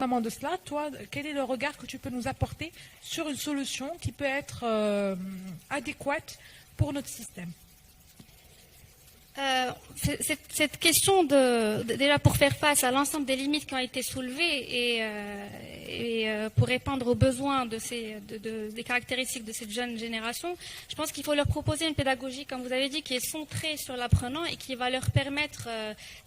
Indépendamment de cela, toi, quel est le regard que tu peux nous apporter sur une solution qui peut être adéquate pour notre système? Cette question déjà pour faire face à l'ensemble des limites qui ont été soulevées et pour répondre aux besoins des caractéristiques de cette jeune génération, je pense qu'il faut leur proposer une pédagogie, comme vous avez dit, qui est centrée sur l'apprenant et qui va leur permettre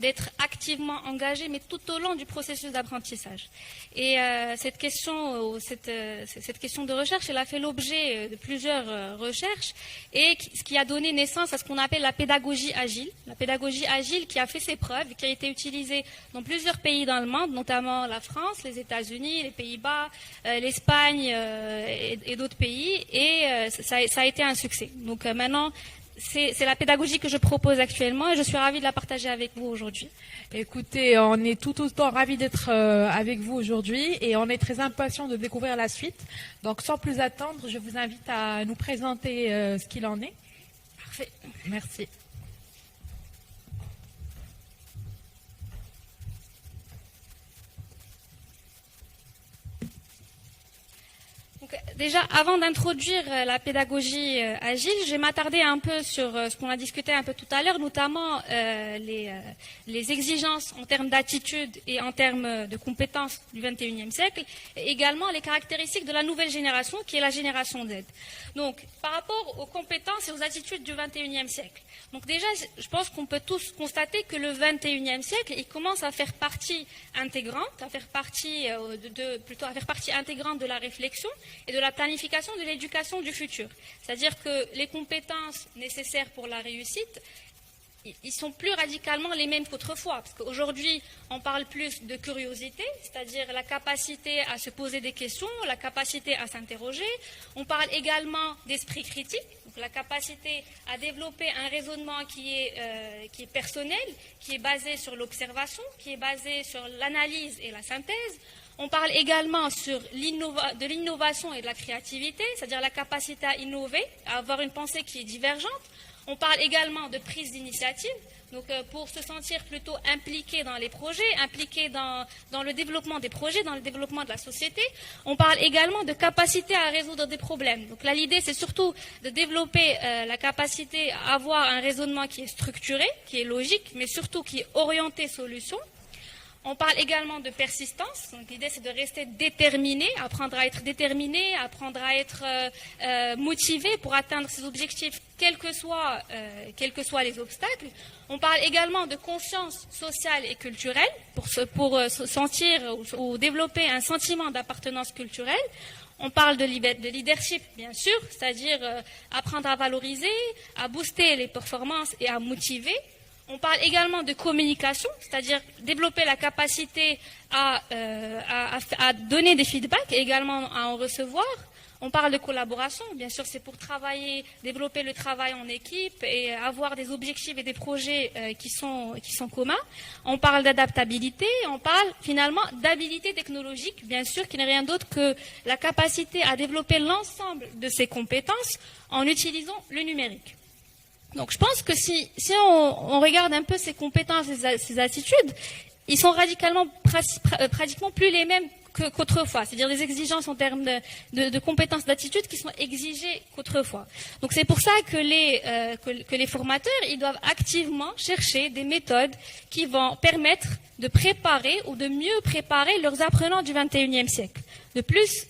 d'être activement engagés, mais tout au long du processus d'apprentissage. Et cette question de recherche, elle a fait l'objet de plusieurs recherches et ce qui a donné naissance à ce qu'on appelle la pédagogie agile. La pédagogie agile qui a fait ses preuves, qui a été utilisée dans plusieurs pays dans le monde, notamment la France, les États-Unis, les Pays-Bas, l'Espagne et d'autres pays, et ça a été un succès. Donc maintenant, c'est la pédagogie que je propose actuellement et je suis ravie de la partager avec vous aujourd'hui. Écoutez, on est tout autant ravis d'être avec vous aujourd'hui et on est très impatients de découvrir la suite. Donc sans plus attendre, je vous invite à nous présenter ce qu'il en est. Parfait. Merci. Déjà, avant d'introduire la pédagogie agile, je vais m'attarder un peu sur ce qu'on a discuté un peu tout à l'heure, notamment les exigences en termes d'attitude et en termes de compétences du XXIe siècle, et également les caractéristiques de la nouvelle génération, qui est la génération Z. Donc, par rapport aux compétences et aux attitudes du XXIe siècle. Donc déjà, je pense qu'on peut tous constater que le XXIe siècle, il commence à faire partie intégrante, à faire partie intégrante de la réflexion et de la planification de l'éducation du futur. C'est-à-dire que les compétences nécessaires pour la réussite, ils sont plus radicalement les mêmes qu'autrefois. Parce qu'aujourd'hui, on parle plus de curiosité, c'est-à-dire la capacité à se poser des questions, la capacité à s'interroger. On parle également d'esprit critique, donc la capacité à développer un raisonnement qui est personnel, qui est basé sur l'observation, qui est basé sur l'analyse et la synthèse. On parle également de l'innovation et de la créativité, c'est-à-dire la capacité à innover, à avoir une pensée qui est divergente. On parle également de prise d'initiative, donc pour se sentir plutôt impliqué dans les projets, impliqué dans le développement des projets, dans le développement de la société. On parle également de capacité à résoudre des problèmes. Donc là, l'idée, c'est surtout de développer la capacité à avoir un raisonnement qui est structuré, qui est logique, mais surtout qui est orienté solution. On parle également de persistance. Donc l'idée, c'est de rester déterminé, apprendre à être déterminé, apprendre à être motivé pour atteindre ses objectifs, quels que soient les obstacles. On parle également de conscience sociale et culturelle pour sentir ou développer un sentiment d'appartenance culturelle. On parle de leadership, bien sûr, c'est-à-dire apprendre à valoriser, à booster les performances et à motiver. On parle également de communication, c'est-à-dire développer la capacité à donner des feedbacks et également à en recevoir. On parle de collaboration, bien sûr, c'est pour développer le travail en équipe et avoir des objectifs et des projets qui sont communs. On parle d'adaptabilité, on parle finalement d'habilité technologique, bien sûr, qui n'est rien d'autre que la capacité à développer l'ensemble de ces compétences en utilisant le numérique. Donc je pense que si on regarde un peu ces compétences et ces attitudes, ils sont pratiquement plus les mêmes qu'autrefois. C'est-à-dire des exigences en termes de compétences d'attitude qui sont exigées qu'autrefois. Donc c'est pour ça que les formateurs, ils doivent activement chercher des méthodes qui vont permettre de préparer ou de mieux préparer leurs apprenants du XXIe siècle. De plus,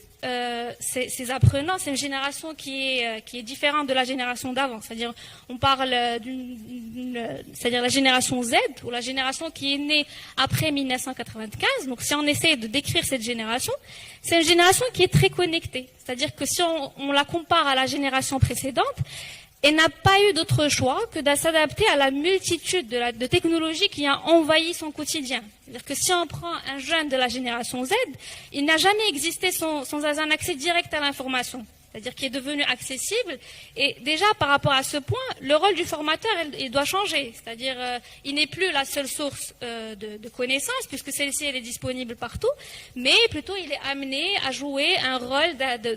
ces apprenants, c'est une génération qui est différente de la génération d'avant. C'est-à-dire, on parle c'est-à-dire la génération Z, ou la génération qui est née après 1995. Donc, si on essaie de décrire cette génération, c'est une génération qui est très connectée. C'est-à-dire que si on la compare à la génération précédente, elle n'a pas eu d'autre choix que de s'adapter à la multitude de technologies qui a envahi son quotidien. C'est-à-dire que si on prend un jeune de la génération Z, il n'a jamais existé sans un accès direct à l'information. C'est-à-dire qu'il est devenu accessible. Et déjà, par rapport à ce point, le rôle du formateur, il doit changer. C'est-à-dire, il n'est plus la seule source de connaissances, puisque celle-ci, elle est disponible partout, mais plutôt, il est amené à jouer un rôle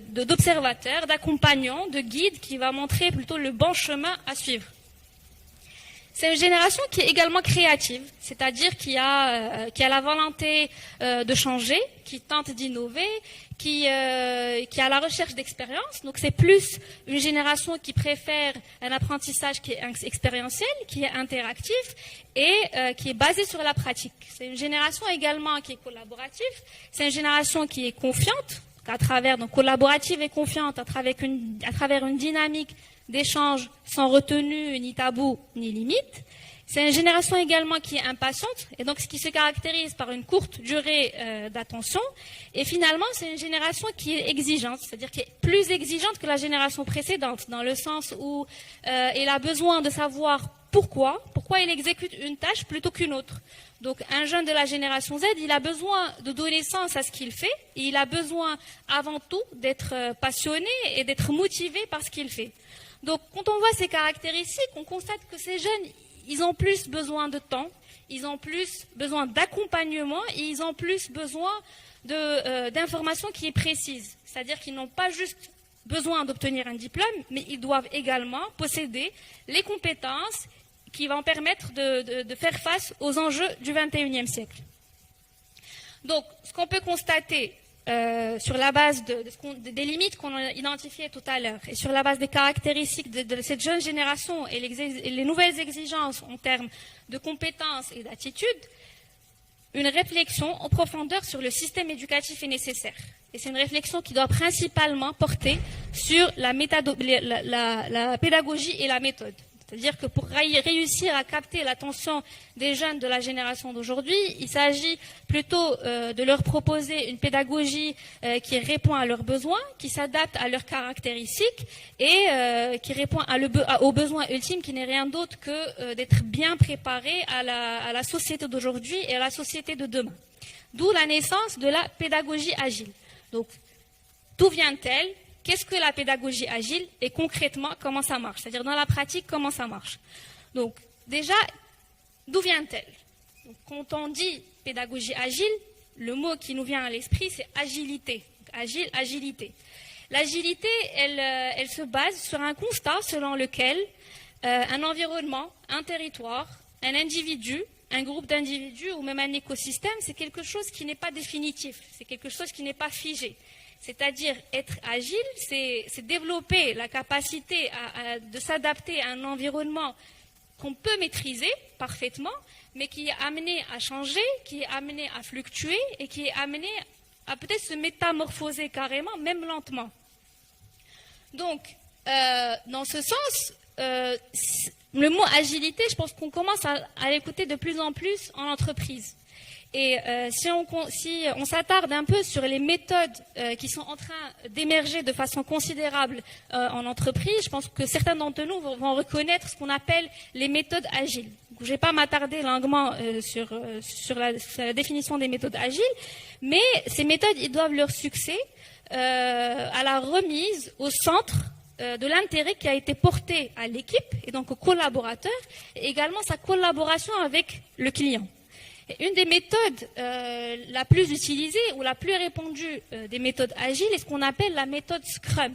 d'observateur, d'accompagnant, de guide, qui va montrer plutôt le bon chemin à suivre. C'est une génération qui est également créative, c'est-à-dire qui a la volonté de changer, qui tente d'innover, qui a la recherche d'expérience. Donc c'est plus une génération qui préfère un apprentissage qui est expérientiel, qui est interactif et qui est basé sur la pratique. C'est une génération également qui est collaborative. C'est une génération qui est confiante, à travers, donc collaborative et confiante, à travers une dynamique d'échange sans retenue, ni tabou, ni limite. C'est une génération également qui est impatiente, et donc ce qui se caractérise par une courte durée d'attention. Et finalement, c'est une génération qui est exigeante, c'est-à-dire qui est plus exigeante que la génération précédente, dans le sens où elle a besoin de savoir pourquoi il exécute une tâche plutôt qu'une autre. Donc un jeune de la génération Z, il a besoin de donner sens à ce qu'il fait, et il a besoin avant tout d'être passionné et d'être motivé par ce qu'il fait. Donc quand on voit ces caractéristiques, on constate que ces jeunes, ils ont plus besoin de temps, ils ont plus besoin d'accompagnement et ils ont plus besoin d'informations qui est précises. C'est-à-dire qu'ils n'ont pas juste besoin d'obtenir un diplôme, mais ils doivent également posséder les compétences qui vont permettre de faire face aux enjeux du XXIe siècle. Donc, ce qu'on peut constater sur la base des limites qu'on a identifiées tout à l'heure et sur la base des caractéristiques de cette jeune génération et les nouvelles exigences en termes de compétences et d'attitudes, une réflexion en profondeur sur le système éducatif est nécessaire. Et c'est une réflexion qui doit principalement porter sur la pédagogie et la méthode. C'est-à-dire que pour réussir à capter l'attention des jeunes de la génération d'aujourd'hui, il s'agit plutôt de leur proposer une pédagogie qui répond à leurs besoins, qui s'adapte à leurs caractéristiques et qui répond aux besoins ultimes qui n'est rien d'autre que d'être bien préparé à la société d'aujourd'hui et à la société de demain. D'où la naissance de la pédagogie agile. Donc, d'où vient-elle ? Qu'est-ce que la pédagogie agile et concrètement, comment ça marche? C'est-à-dire dans la pratique, comment ça marche? Donc, déjà, d'où vient-elle? Quand on dit pédagogie agile, le mot qui nous vient à l'esprit, c'est agilité. Agile, agilité. L'agilité, elle se base sur un constat selon lequel un environnement, un territoire, un individu, un groupe d'individus ou même un écosystème, c'est quelque chose qui n'est pas définitif, c'est quelque chose qui n'est pas figé. C'est-à-dire être agile, c'est développer la capacité de s'adapter à un environnement qu'on peut maîtriser parfaitement, mais qui est amené à changer, qui est amené à fluctuer et qui est amené à peut-être se métamorphoser carrément, même lentement. Donc, dans ce sens, le mot agilité, je pense qu'on commence à l'écouter de plus en plus en entreprise. Et si on s'attarde un peu sur les méthodes qui sont en train d'émerger de façon considérable en entreprise, je pense que certains d'entre nous vont reconnaître ce qu'on appelle les méthodes agiles. Je ne vais pas m'attarder longuement sur la définition des méthodes agiles, mais ces méthodes, ils doivent leur succès à la remise au centre de l'intérêt qui a été porté à l'équipe et donc au collaborateur, et également sa collaboration avec le client. Et une des méthodes la plus utilisée ou la plus répandue des méthodes agiles est ce qu'on appelle la méthode Scrum.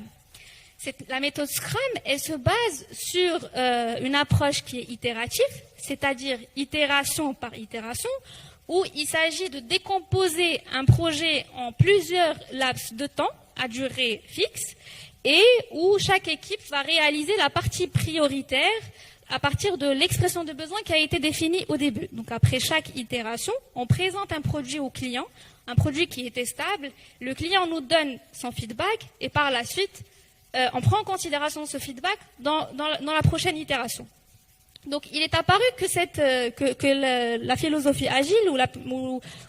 La méthode Scrum, elle se base sur une approche qui est itérative, c'est-à-dire itération par itération, où il s'agit de décomposer un projet en plusieurs laps de temps à durée fixe et où chaque équipe va réaliser la partie prioritaire à partir de l'expression de besoin qui a été définie au début. Donc après chaque itération, on présente un produit au client, un produit qui est testable, le client nous donne son feedback et par la suite, on prend en considération ce feedback dans la prochaine itération. Donc il est apparu que la philosophie agile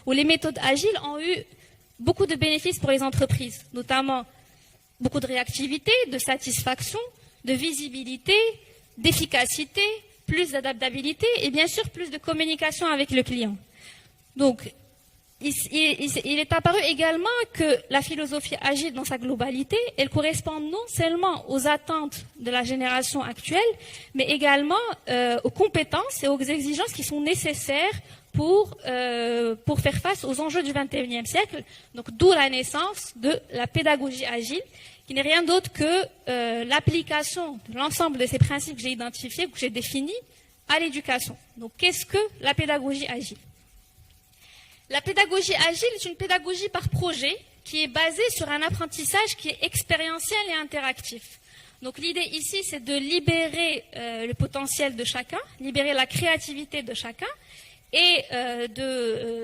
ou les méthodes agiles ont eu beaucoup de bénéfices pour les entreprises, notamment beaucoup de réactivité, de satisfaction, de visibilité, d'efficacité, plus d'adaptabilité et bien sûr plus de communication avec le client. Donc, il est apparu également que la philosophie agile dans sa globalité, elle correspond non seulement aux attentes de la génération actuelle, mais également aux compétences et aux exigences qui sont nécessaires pour faire face aux enjeux du XXIe siècle. Donc, d'où la naissance de la pédagogie agile, qui n'est rien d'autre que l'application de l'ensemble de ces principes que j'ai identifiés, que j'ai définis, à l'éducation. Donc, qu'est-ce que la pédagogie agile? La pédagogie agile est une pédagogie par projet qui est basée sur un apprentissage qui est expérientiel et interactif. Donc, l'idée ici, c'est de libérer le potentiel de chacun, libérer la créativité de chacun et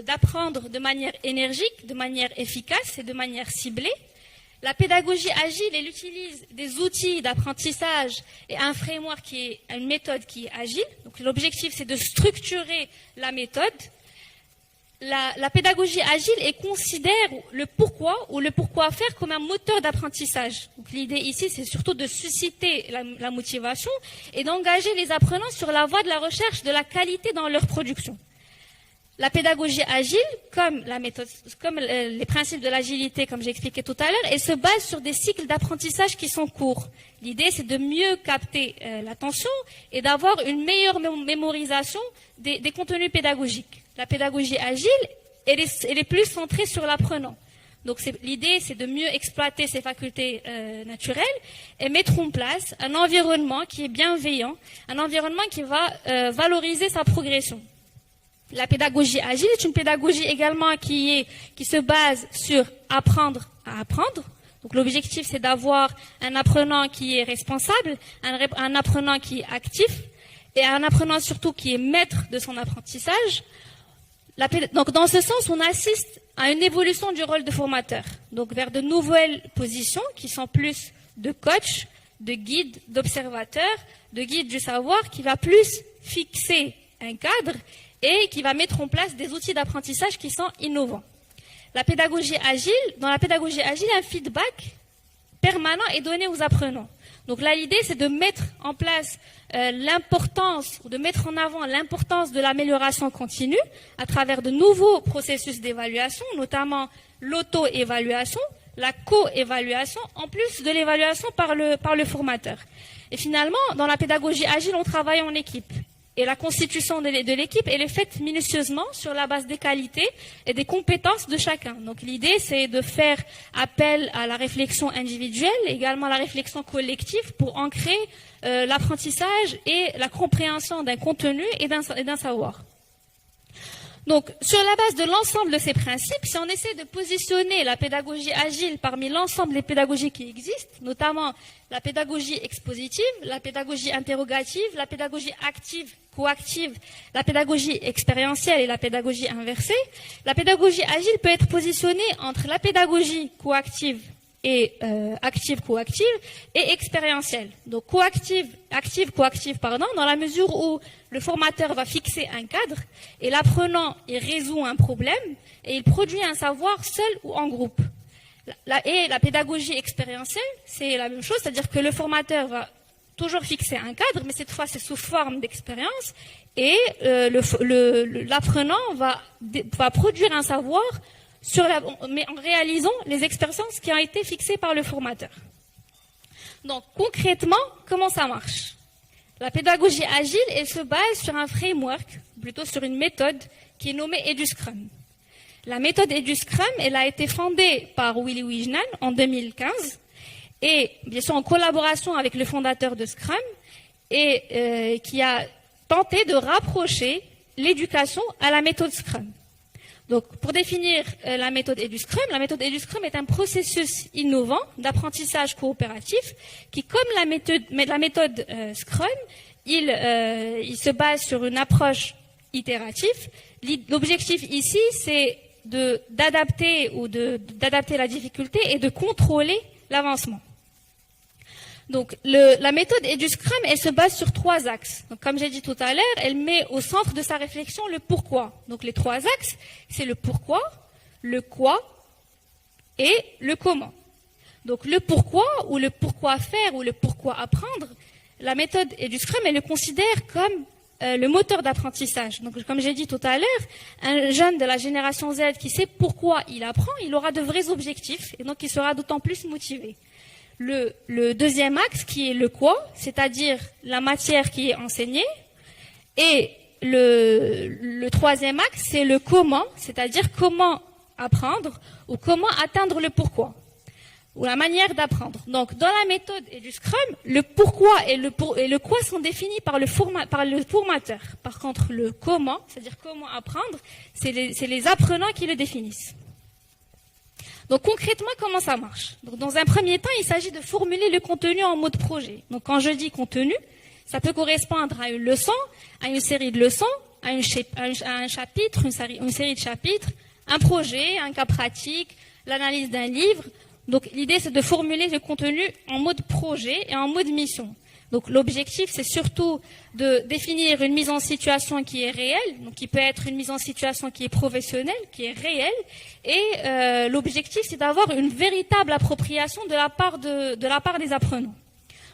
d'apprendre de manière énergique, de manière efficace et de manière ciblée. La pédagogie agile, elle utilise des outils d'apprentissage et un framework qui est une méthode qui est agile. Donc l'objectif, c'est de structurer la méthode. La pédagogie agile, elle considère le pourquoi ou le pourquoi faire comme un moteur d'apprentissage. Donc l'idée ici, c'est surtout de susciter la motivation et d'engager les apprenants sur la voie de la recherche de la qualité dans leur production. La pédagogie agile, comme les principes de l'agilité, comme j'ai expliqué tout à l'heure, elle se base sur des cycles d'apprentissage qui sont courts. L'idée, c'est de mieux capter l'attention et d'avoir une meilleure mémorisation des contenus pédagogiques. La pédagogie agile, elle est plus centrée sur l'apprenant. Donc l'idée, c'est de mieux exploiter ses facultés naturelles et mettre en place un environnement qui est bienveillant, un environnement qui va valoriser sa progression. La pédagogie agile est une pédagogie également qui se base sur apprendre à apprendre. Donc l'objectif, c'est d'avoir un apprenant qui est responsable, un apprenant qui est actif et un apprenant surtout qui est maître de son apprentissage. Donc dans ce sens, on assiste à une évolution du rôle de formateur, donc vers de nouvelles positions qui sont plus de coach, de guide, d'observateur, de guide du savoir, qui va plus fixer un cadre et qui va mettre en place des outils d'apprentissage qui sont innovants. Dans la pédagogie agile, un feedback permanent est donné aux apprenants. Donc là, l'idée, c'est de mettre en place l'importance, ou de mettre en avant l'importance de l'amélioration continue à travers de nouveaux processus d'évaluation, notamment l'auto-évaluation, la co-évaluation, en plus de l'évaluation par le formateur. Et finalement, dans la pédagogie agile, on travaille en équipe. Et la constitution de l'équipe, elle est faite minutieusement sur la base des qualités et des compétences de chacun. Donc l'idée, c'est de faire appel à la réflexion individuelle, également à la réflexion collective pour ancrer l'apprentissage et la compréhension d'un contenu et d'un savoir. Donc, sur la base de l'ensemble de ces principes, si on essaie de positionner la pédagogie agile parmi l'ensemble des pédagogies qui existent, notamment la pédagogie expositive, la pédagogie interrogative, la pédagogie active, coactive, la pédagogie expérientielle et la pédagogie inversée, la pédagogie agile peut être positionnée entre la pédagogie coactive et active-coactive et expérientielle. Donc active-coactive, dans la mesure où le formateur va fixer un cadre et l'apprenant il résout un problème et il produit un savoir seul ou en groupe. Et la pédagogie expérientielle, c'est la même chose, c'est-à-dire que le formateur va toujours fixer un cadre, mais cette fois c'est sous forme d'expérience et l'apprenant va produire un savoir mais en réalisant les expériences qui ont été fixées par le formateur. Donc, concrètement, comment ça marche? La pédagogie agile, elle se base sur un framework, plutôt sur une méthode qui est nommée EduScrum. La méthode EduScrum, elle a été fondée par Willy Wijnan en 2015 et, bien sûr, en collaboration avec le fondateur de Scrum et qui a tenté de rapprocher l'éducation à la méthode Scrum. Donc, pour définir la méthode EduScrum est un processus innovant d'apprentissage coopératif qui, comme la méthode Scrum, il se base sur une approche itérative. L'objectif ici, c'est d'adapter la difficulté et de contrôler l'avancement. Donc, la méthode EduScrum, elle se base sur 3 axes. Donc, comme j'ai dit tout à l'heure, elle met au centre de sa réflexion le pourquoi. Donc, les 3 axes, c'est le pourquoi, le quoi et le comment. Donc, le pourquoi ou le pourquoi faire ou le pourquoi apprendre, la méthode EduScrum, elle le considère comme le moteur d'apprentissage. Donc, comme j'ai dit tout à l'heure, un jeune de la génération Z qui sait pourquoi il apprend, il aura de vrais objectifs et donc il sera d'autant plus motivé. Le deuxième axe qui est le quoi, c'est-à-dire la matière qui est enseignée, et le troisième axe c'est le comment, c'est-à-dire comment apprendre ou comment atteindre le pourquoi. ou la manière d'apprendre. Donc, dans la méthode et du Scrum, le pourquoi et le quoi sont définis par le formateur. Par contre, le comment, c'est-à-dire comment apprendre, c'est les apprenants qui le définissent. Donc, concrètement, comment ça marche? Donc, dans un premier temps, il s'agit de formuler le contenu en mode projet. Donc, quand je dis contenu, ça peut correspondre à une leçon, à une série de leçons, à un chapitre, une série de chapitres, un projet, un cas pratique, l'analyse d'un livre. Donc l'idée c'est de formuler le contenu en mode projet et en mode mission. Donc l'objectif c'est surtout de définir une mise en situation qui est réelle, donc qui peut être une mise en situation qui est professionnelle, qui est réelle, et l'objectif c'est d'avoir une véritable appropriation de la part des apprenants.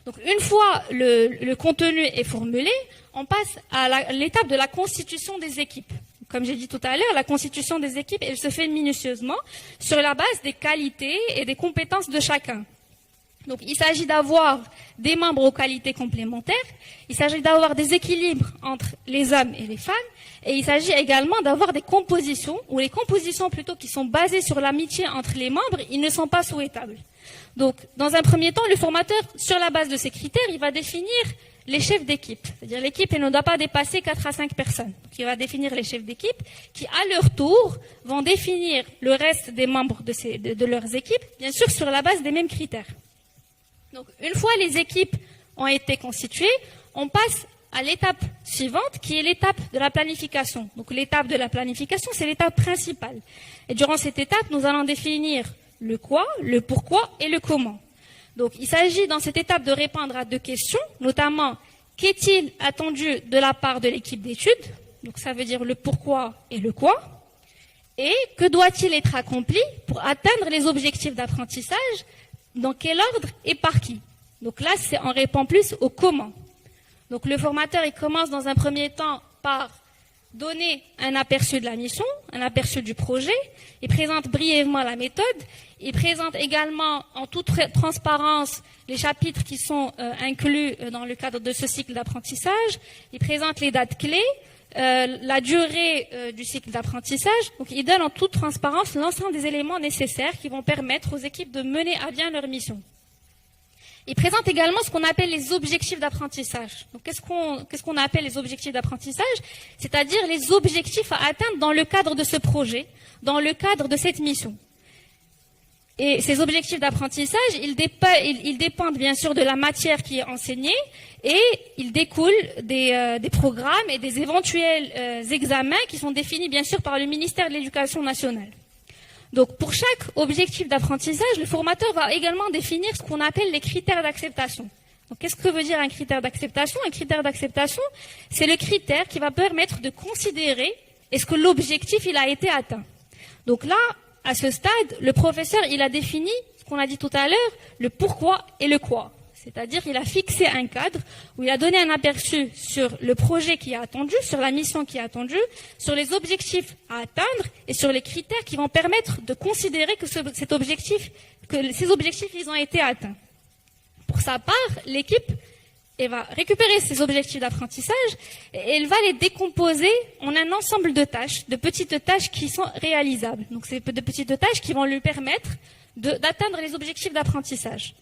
Donc une fois le contenu est formulé, on passe à l'étape de la constitution des équipes. Comme j'ai dit tout à l'heure, la constitution des équipes, elle se fait minutieusement sur la base des qualités et des compétences de chacun. Donc il s'agit d'avoir des membres aux qualités complémentaires, il s'agit d'avoir des équilibres entre les hommes et les femmes, et il s'agit également d'avoir des compositions, ou les compositions plutôt qui sont basées sur l'amitié entre les membres, ils ne sont pas souhaitables. Donc dans un premier temps, le formateur, sur la base de ces critères, il va définir les chefs d'équipe. C'est-à-dire l'équipe, elle ne doit pas dépasser 4 à 5 personnes. Donc, il va définir les chefs d'équipe qui, à leur tour, vont définir le reste des membres de leurs équipes, bien sûr sur la base des mêmes critères. Donc, une fois les équipes ont été constituées, on passe à l'étape suivante, qui est l'étape de la planification. Donc, l'étape de la planification, c'est l'étape principale. Et durant cette étape, nous allons définir le quoi, le pourquoi et le comment. Donc, il s'agit dans cette étape de répondre à 2 questions, notamment, qu'est-il attendu de la part de l'équipe d'études? Donc, ça veut dire le pourquoi et le quoi. Et que doit-il être accompli pour atteindre les objectifs d'apprentissage? Dans quel ordre et par qui? Donc là, on répond plus au comment. Donc, le formateur, il commence dans un premier temps par donner un aperçu de la mission, un aperçu du projet. Il présente brièvement la méthode. Il présente également en toute transparence les chapitres qui sont inclus dans le cadre de ce cycle d'apprentissage. Il présente les dates clés, la durée du cycle d'apprentissage. Donc, il donne en toute transparence l'ensemble des éléments nécessaires qui vont permettre aux équipes de mener à bien leur mission. Il présente également ce qu'on appelle les objectifs d'apprentissage. Donc, qu'est-ce qu'on appelle les objectifs d'apprentissage? C'est-à-dire les objectifs à atteindre dans le cadre de ce projet, dans le cadre de cette mission. Et ces objectifs d'apprentissage, ils dépendent bien sûr de la matière qui est enseignée et ils découlent des programmes et des éventuels examens qui sont définis bien sûr par le ministère de l'Éducation nationale. Donc, pour chaque objectif d'apprentissage, le formateur va également définir ce qu'on appelle les critères d'acceptation. Donc, qu'est-ce que veut dire un critère d'acceptation? Un critère d'acceptation, c'est le critère qui va permettre de considérer est-ce que l'objectif il a été atteint. Donc là, à ce stade, le professeur il a défini ce qu'on a dit tout à l'heure, le pourquoi et le quoi. C'est-à-dire qu'il a fixé un cadre où il a donné un aperçu sur le projet qui est attendu, sur la mission qui est attendue, sur les objectifs à atteindre et sur les critères qui vont permettre de considérer que ces objectifs ils ont été atteints. Pour sa part, l'équipe elle va récupérer ces objectifs d'apprentissage et elle va les décomposer en un ensemble de tâches, de petites tâches qui sont réalisables. Donc, c'est de petites tâches qui vont lui permettre d'atteindre les objectifs d'apprentissage.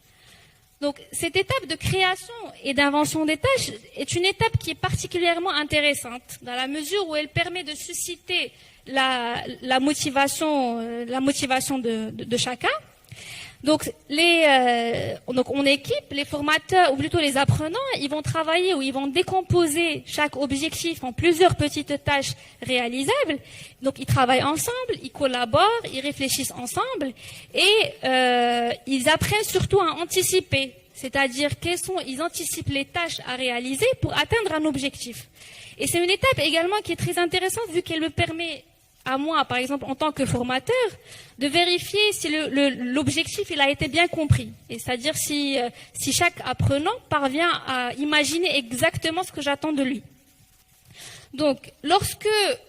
Donc, cette étape de création et d'invention des tâches est une étape qui est particulièrement intéressante dans la mesure où elle permet de susciter la motivation de chacun. Donc, en équipe, les formateurs, ou plutôt les apprenants, ils vont travailler ou ils vont décomposer chaque objectif en plusieurs petites tâches réalisables. Donc, ils travaillent ensemble, ils collaborent, ils réfléchissent ensemble et ils apprennent surtout à anticiper. C'est-à-dire ils anticipent les tâches à réaliser pour atteindre un objectif. Et c'est une étape également qui est très intéressante vu qu'elle me permet à moi, par exemple, en tant que formateur, de vérifier si l'objectif il a été bien compris. Et c'est-à-dire si chaque apprenant parvient à imaginer exactement ce que j'attends de lui. Donc, lorsque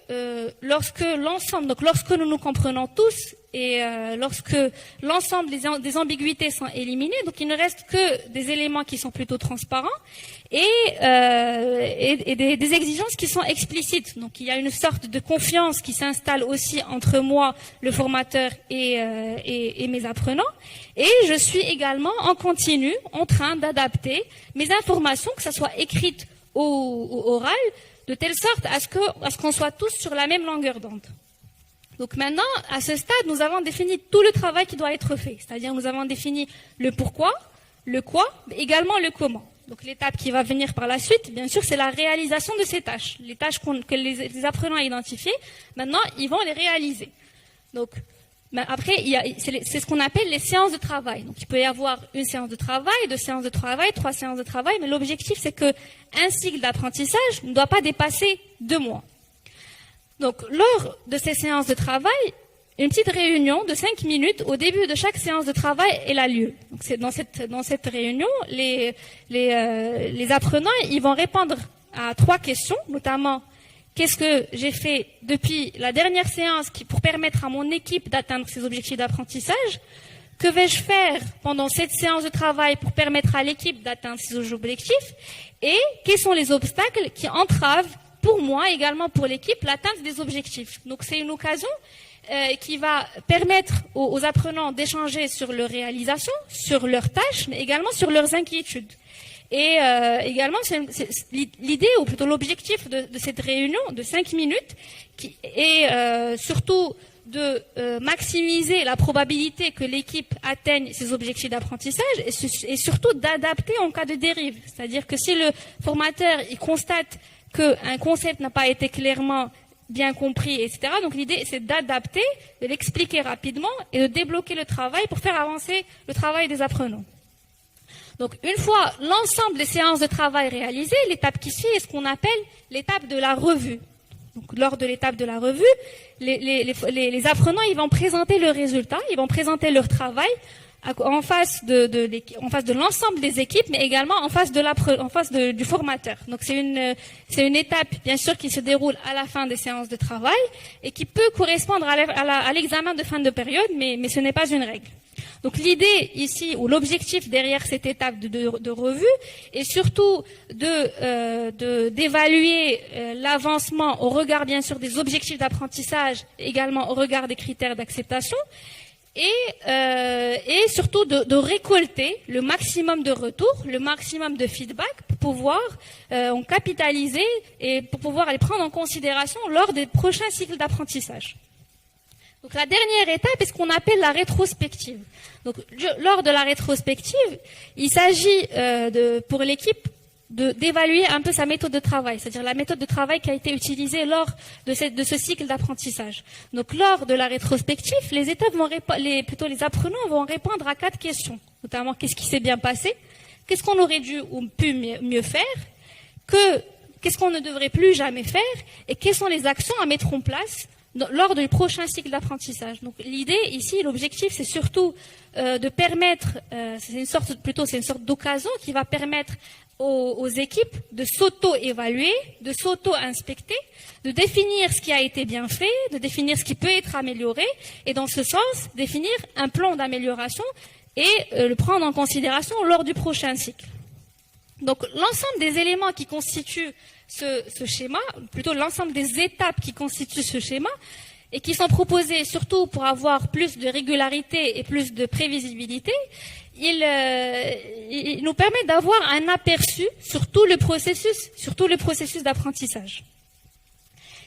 nous nous comprenons tous et lorsque l'ensemble des ambiguïtés sont éliminées, donc il ne reste que des éléments qui sont plutôt transparents et des exigences qui sont explicites. Donc, il y a une sorte de confiance qui s'installe aussi entre moi, le formateur et mes apprenants. Et je suis également en continu en train d'adapter mes informations, que ce soit écrites ou orales, de telle sorte à ce qu'on soit tous sur la même longueur d'onde. Donc maintenant, à ce stade, nous avons défini tout le travail qui doit être fait. C'est-à-dire, nous avons défini le pourquoi, le quoi, mais également le comment. Donc l'étape qui va venir par la suite, bien sûr, c'est la réalisation de ces tâches. Les tâches que les apprenants ont identifiées, maintenant, ils vont les réaliser. Donc, après, c'est ce qu'on appelle les séances de travail. Donc, il peut y avoir une séance de travail, 2 séances de travail, 3 séances de travail, mais l'objectif, c'est qu'un cycle d'apprentissage ne doit pas dépasser 2 mois. Donc, lors de ces séances de travail, une petite réunion de 5 minutes au début de chaque séance de travail a lieu. Donc, c'est dans cette réunion, les apprenants, ils vont répondre à 3 questions, notamment qu'est-ce que j'ai fait depuis la dernière séance pour permettre à mon équipe d'atteindre ses objectifs d'apprentissage? Que vais-je faire pendant cette séance de travail pour permettre à l'équipe d'atteindre ses objectifs? Et quels sont les obstacles qui entravent pour moi, également pour l'équipe, l'atteinte des objectifs? Donc c'est une occasion qui va permettre aux apprenants d'échanger sur leur réalisation, sur leurs tâches, mais également sur leurs inquiétudes. Et également, l'idée, ou plutôt l'objectif de cette réunion de 5 minutes, qui est surtout de maximiser la probabilité que l'équipe atteigne ses objectifs d'apprentissage et surtout d'adapter en cas de dérive. C'est-à-dire que si le formateur il constate qu'un concept n'a pas été clairement bien compris, etc., donc l'idée c'est d'adapter, de l'expliquer rapidement et de débloquer le travail pour faire avancer le travail des apprenants. Donc, une fois l'ensemble des séances de travail réalisées, l'étape qui suit est ce qu'on appelle l'étape de la revue. Donc, lors de l'étape de la revue, les apprenants, ils vont présenter leurs résultats, ils vont présenter leur travail en face de l'ensemble des équipes, mais également en face du formateur. Donc, c'est une étape, bien sûr, qui se déroule à la fin des séances de travail et qui peut correspondre à l'examen de fin de période, mais ce n'est pas une règle. Donc l'idée ici, ou l'objectif derrière cette étape de revue, est surtout d'évaluer l'avancement au regard bien sûr des objectifs d'apprentissage, également au regard des critères d'acceptation, et surtout de récolter le maximum de retours, le maximum de feedback pour pouvoir en capitaliser et pour pouvoir les prendre en considération lors des prochains cycles d'apprentissage. Donc la dernière étape est ce qu'on appelle la rétrospective. Donc lors de la rétrospective, il s'agit pour l'équipe d'évaluer un peu sa méthode de travail, c'est-à-dire la méthode de travail qui a été utilisée lors de ce cycle d'apprentissage. Donc lors de la rétrospective, les apprenants vont répondre à 4 questions, notamment qu'est-ce qui s'est bien passé, qu'est-ce qu'on aurait dû ou pu mieux faire, qu'est-ce qu'on ne devrait plus jamais faire, et quelles sont les actions à mettre en place lors du prochain cycle d'apprentissage. Donc l'idée ici, l'objectif, c'est surtout de permettre, c'est une sorte d'occasion qui va permettre aux équipes de s'auto-évaluer, de s'auto-inspecter, de définir ce qui a été bien fait, de définir ce qui peut être amélioré, et dans ce sens, définir un plan d'amélioration et le prendre en considération lors du prochain cycle. Donc l'ensemble des éléments qui constituent ce schéma, plutôt l'ensemble des étapes qui constituent ce schéma, et qui sont proposées surtout pour avoir plus de régularité et plus de prévisibilité, il nous permet d'avoir un aperçu sur tout le processus d'apprentissage.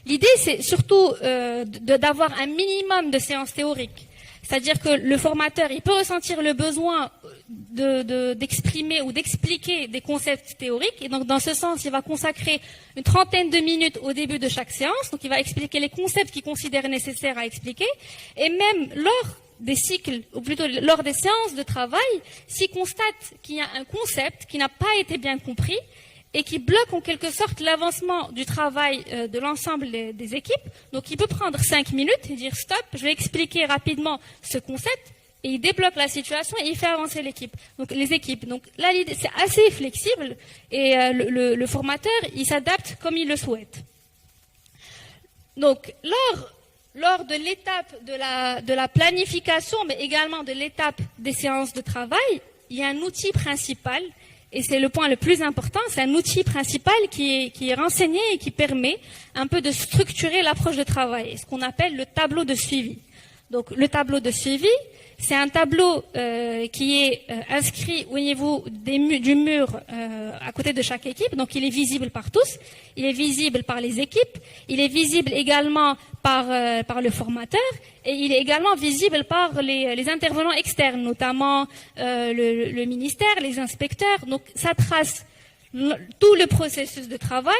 L'idée, c'est surtout d'avoir un minimum de séances théoriques. C'est-à-dire que le formateur, il peut ressentir le besoin d'exprimer ou d'expliquer des concepts théoriques. Et donc, dans ce sens, il va consacrer une 30aine de minutes au début de chaque séance. Donc, il va expliquer les concepts qu'il considère nécessaires à expliquer. Et même lors des cycles, ou plutôt lors des séances de travail, s'il constate qu'il y a un concept qui n'a pas été bien compris, et qui bloque en quelque sorte l'avancement du travail de l'ensemble des équipes. Donc il peut prendre 5 minutes et dire stop, je vais expliquer rapidement ce concept, et il débloque la situation et il fait avancer les équipes. Donc là, l'idée, c'est assez flexible et le formateur, il s'adapte comme il le souhaite. Donc, lors de l'étape de la planification, mais également de l'étape des séances de travail, il y a un outil principal, et c'est le point le plus important, c'est un outil principal qui est renseigné et qui permet un peu de structurer l'approche de travail, ce qu'on appelle le tableau de suivi. Donc, le tableau de suivi, c'est un tableau qui est inscrit au niveau du mur à côté de chaque équipe. Donc, il est visible par tous, il est visible par les équipes, il est visible également par le formateur et il est également visible par les intervenants externes, notamment le ministère, les inspecteurs. Donc, ça trace tout le processus de travail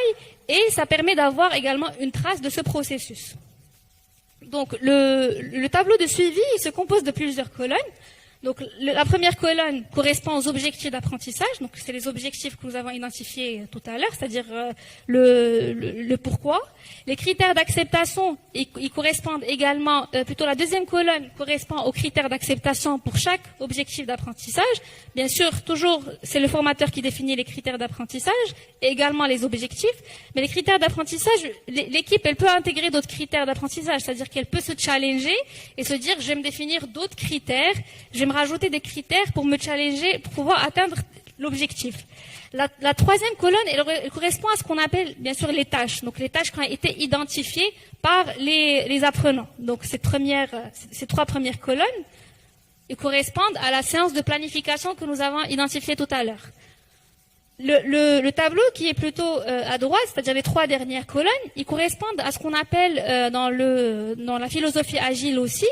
et ça permet d'avoir également une trace de ce processus. Donc, le tableau de suivi il se compose de plusieurs colonnes. Donc, la première colonne correspond aux objectifs d'apprentissage. Donc, c'est les objectifs que nous avons identifiés tout à l'heure, c'est-à-dire le pourquoi. Les critères d'acceptation, ils correspondent également, plutôt la deuxième colonne correspond aux critères d'acceptation pour chaque objectif d'apprentissage. Bien sûr, toujours, c'est le formateur qui définit les critères d'apprentissage et également les objectifs. Mais les critères d'apprentissage, l'équipe, elle peut intégrer d'autres critères d'apprentissage, c'est-à-dire qu'elle peut se challenger et se dire, je vais me définir d'autres critères, je vais me rajouter des critères pour me challenger, pour pouvoir atteindre l'objectif. La troisième colonne, elle correspond à ce qu'on appelle, bien sûr, les tâches. Donc, les tâches qui ont été identifiées par les apprenants. Donc, ces trois premières colonnes, elles correspondent à la séance de planification que nous avons identifiée tout à l'heure. Le tableau qui est plutôt à droite, c'est-à-dire les trois dernières colonnes, ils correspondent à ce qu'on appelle dans la philosophie agile aussi,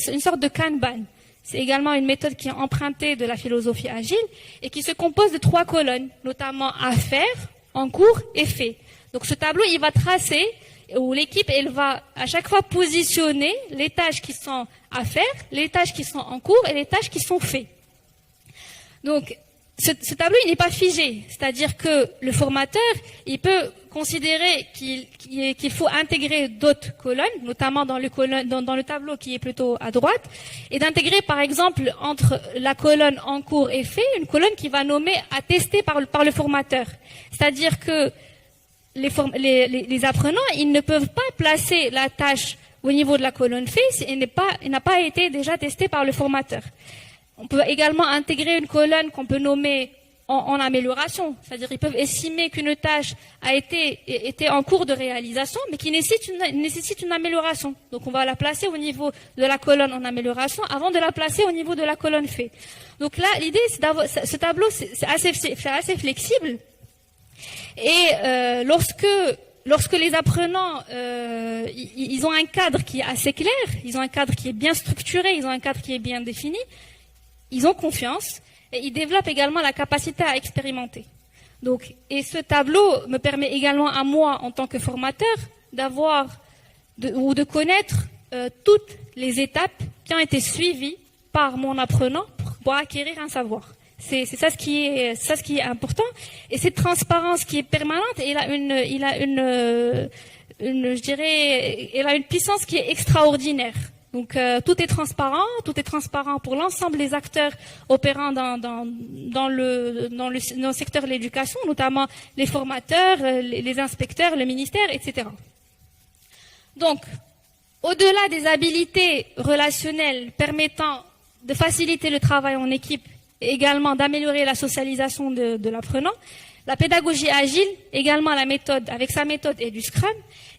une sorte de Kanban. C'est également une méthode qui est empruntée de la philosophie agile et qui se compose de trois colonnes, notamment à faire, en cours et fait. Donc ce tableau, il va tracer, où l'équipe, elle va à chaque fois positionner les tâches qui sont à faire, les tâches qui sont en cours et les tâches qui sont faites. Donc ce tableau, il n'est pas figé, c'est-à-dire que le formateur, il peut considérer qu'il faut intégrer d'autres colonnes, notamment dans le tableau qui est plutôt à droite, et d'intégrer par exemple entre la colonne en cours et fait, une colonne qui va nommer à tester par le formateur. C'est-à-dire que les apprenants, ils ne peuvent pas placer la tâche au niveau de la colonne fait si elle n'a pas été déjà testée par le formateur. On peut également intégrer une colonne qu'on peut nommer en amélioration. C'est-à-dire qu'ils peuvent estimer qu'une tâche a été en cours de réalisation, mais qui nécessite une amélioration. Donc on va la placer au niveau de la colonne en amélioration avant de la placer au niveau de la colonne fait. Donc là, l'idée, c'est d'avoir ce tableau, c'est assez flexible. Et lorsque les apprenants, ils ont un cadre qui est assez clair, ils ont un cadre qui est bien structuré, ils ont un cadre qui est bien défini, ils ont confiance et ils développent également la capacité à expérimenter. Donc, et ce tableau me permet également à moi, en tant que formateur, de connaître toutes les étapes qui ont été suivies par mon apprenant pour acquérir un savoir. C'est ça ce qui est important. Et cette transparence qui est permanente, elle a une puissance qui est extraordinaire. Donc tout est transparent pour l'ensemble des acteurs opérant dans le secteur de l'éducation, notamment les formateurs, les inspecteurs, le ministère, etc. Donc, au-delà des habiletés relationnelles permettant de faciliter le travail en équipe et également d'améliorer la socialisation de l'apprenant, la pédagogie agile, également avec sa méthode et du Scrum,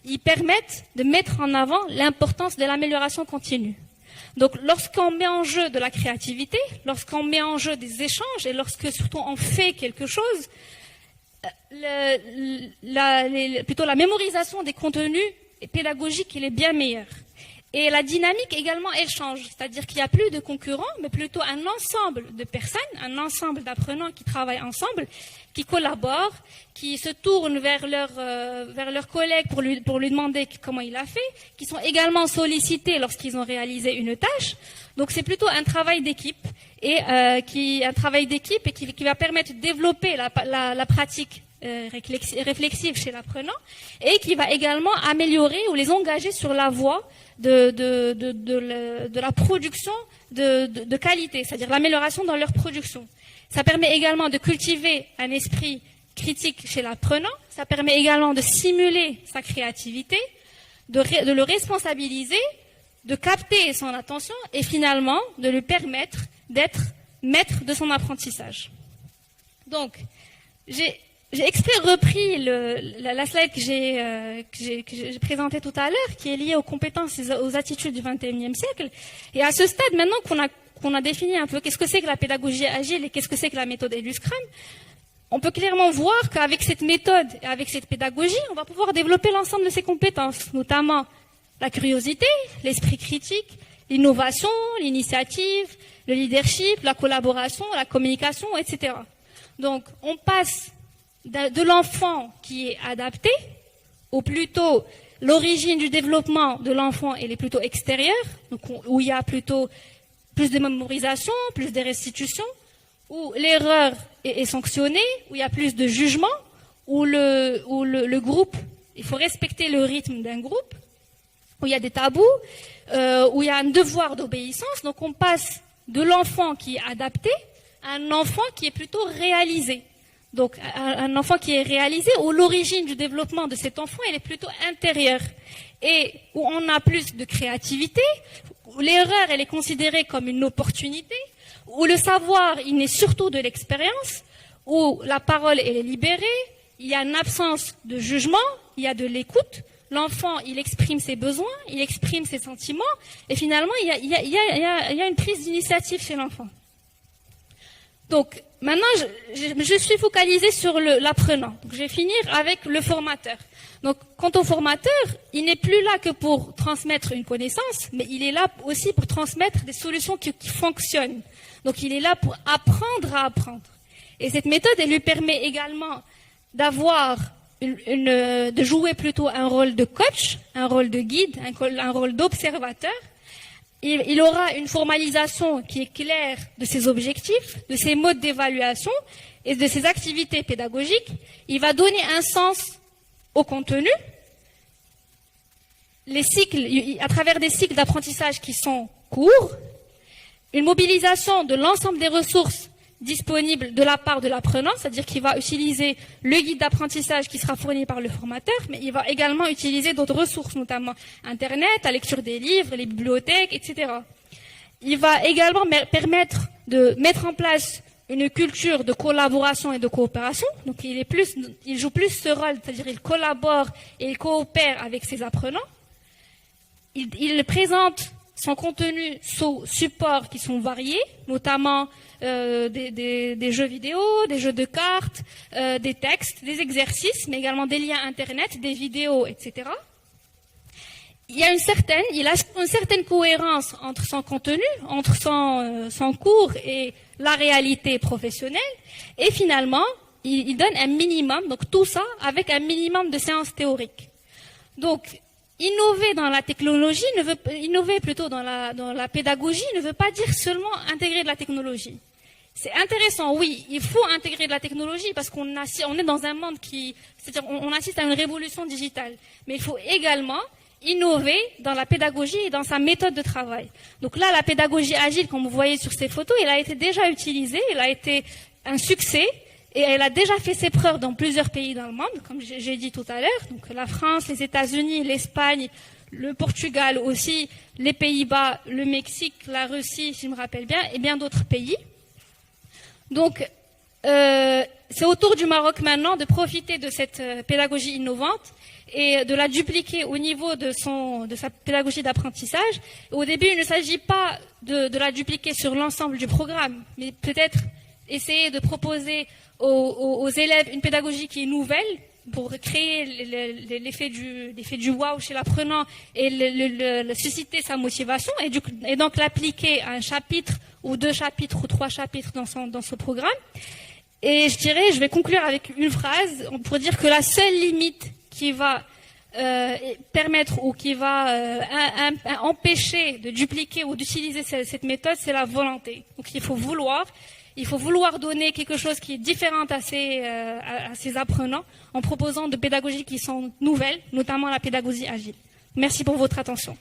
ils permettent de mettre en avant l'importance de l'amélioration continue. Donc, lorsqu'on met en jeu de la créativité, lorsqu'on met en jeu des échanges et lorsque surtout on fait quelque chose, plutôt la mémorisation des contenus pédagogiques, elle est bien meilleure. Et la dynamique également, elle change. C'est-à-dire qu'il n'y a plus de concurrents, mais plutôt un ensemble de personnes, un ensemble d'apprenants qui travaillent ensemble, qui collaborent, qui se tournent vers leurs collègues pour lui demander comment il a fait, qui sont également sollicités lorsqu'ils ont réalisé une tâche. Donc c'est plutôt un travail d'équipe et qui va permettre de développer la pratique réflexive chez l'apprenant et qui va également améliorer ou les engager sur la voie de la production de qualité, c'est-à-dire l'amélioration dans leur production. Ça permet également de cultiver un esprit critique chez l'apprenant, ça permet également de stimuler sa créativité, de le responsabiliser, de capter son attention et finalement de lui permettre d'être maître de son apprentissage. Donc, j'ai exprès repris la slide que j'ai présentée tout à l'heure, qui est liée aux compétences et aux attitudes du XXIe siècle. Et à ce stade, maintenant qu'on a défini un peu qu'est-ce que c'est que la pédagogie agile et qu'est-ce que c'est que la méthode Scrum, on peut clairement voir qu'avec cette méthode et avec cette pédagogie, on va pouvoir développer l'ensemble de ces compétences, notamment la curiosité, l'esprit critique, l'innovation, l'initiative, le leadership, la collaboration, la communication, etc. Donc, on passe de l'enfant qui est adapté, ou plutôt l'origine du développement de l'enfant, elle est plutôt extérieure, donc où il y a plutôt plus de mémorisation, plus de restitution, où l'erreur est sanctionnée, où il y a plus de jugement, où le groupe, il faut respecter le rythme d'un groupe, où il y a des tabous, où il y a un devoir d'obéissance. Donc on passe de l'enfant qui est adapté à un enfant qui est plutôt réalisé. Donc un enfant qui est réalisé, où l'origine du développement de cet enfant, elle est plutôt intérieure. Et où on a plus de créativité, où l'erreur, elle est considérée comme une opportunité, où le savoir, il naît surtout de l'expérience, où la parole, elle est libérée, il y a une absence de jugement, il y a de l'écoute. L'enfant, il exprime ses besoins, il exprime ses sentiments, et finalement, il y a une prise d'initiative chez l'enfant. Donc, maintenant, je suis focalisée sur l'apprenant. Donc, je vais finir avec le formateur. Donc, quant au formateur, il n'est plus là que pour transmettre une connaissance, mais il est là aussi pour transmettre des solutions qui fonctionnent. Donc, il est là pour apprendre à apprendre. Et cette méthode, elle lui permet également d'avoir de jouer plutôt un rôle de coach, un rôle de guide, un rôle d'observateur. Il aura une formalisation qui est claire de ses objectifs, de ses modes d'évaluation et de ses activités pédagogiques. Il va donner un sens au contenu. Les cycles, à travers des cycles d'apprentissage qui sont courts, une mobilisation de l'ensemble des ressources disponible de la part de l'apprenant, c'est-à-dire qu'il va utiliser le guide d'apprentissage qui sera fourni par le formateur, mais il va également utiliser d'autres ressources, notamment Internet, la lecture des livres, les bibliothèques, etc. Il va également permettre de mettre en place une culture de collaboration et de coopération. Donc il joue plus ce rôle, c'est-à-dire il collabore et il coopère avec ses apprenants. Il présente son contenu sous supports qui sont variés, notamment des jeux vidéo, des jeux de cartes, des textes, des exercices, mais également des liens Internet, des vidéos, etc. Il a une certaine cohérence entre son contenu, entre son cours et la réalité professionnelle. Et finalement, il donne un minimum, donc tout ça avec un minimum de séances théoriques. Donc, innover dans la technologie, innover plutôt dans la pédagogie ne veut pas dire seulement intégrer de la technologie. C'est intéressant, oui, il faut intégrer de la technologie parce qu'on est dans un monde c'est-à-dire on assiste à une révolution digitale. Mais il faut également innover dans la pédagogie et dans sa méthode de travail. Donc là, la pédagogie agile, comme vous voyez sur ces photos, elle a été déjà utilisée, elle a été un succès. Et elle a déjà fait ses preuves dans plusieurs pays dans le monde, comme j'ai dit tout à l'heure. Donc la France, les États-Unis, l'Espagne, le Portugal aussi, les Pays-Bas, le Mexique, la Russie, si je me rappelle bien, et bien d'autres pays. Donc c'est au tour du Maroc maintenant de profiter de cette pédagogie innovante et de la dupliquer au niveau de sa pédagogie d'apprentissage. Au début, il ne s'agit pas de la dupliquer sur l'ensemble du programme, mais peut-être essayer de proposer aux élèves une pédagogie qui est nouvelle pour créer l'effet du wow chez l'apprenant et susciter sa motivation et donc l'appliquer à un chapitre ou 2 chapitres ou 3 chapitres dans ce programme. Et je vais conclure avec une phrase pour dire que la seule limite qui va permettre ou qui va empêcher de dupliquer ou d'utiliser cette méthode, c'est la volonté. Donc il faut vouloir donner quelque chose qui est différent à ses apprenants en proposant de pédagogies qui sont nouvelles, notamment la pédagogie agile. Merci pour votre attention.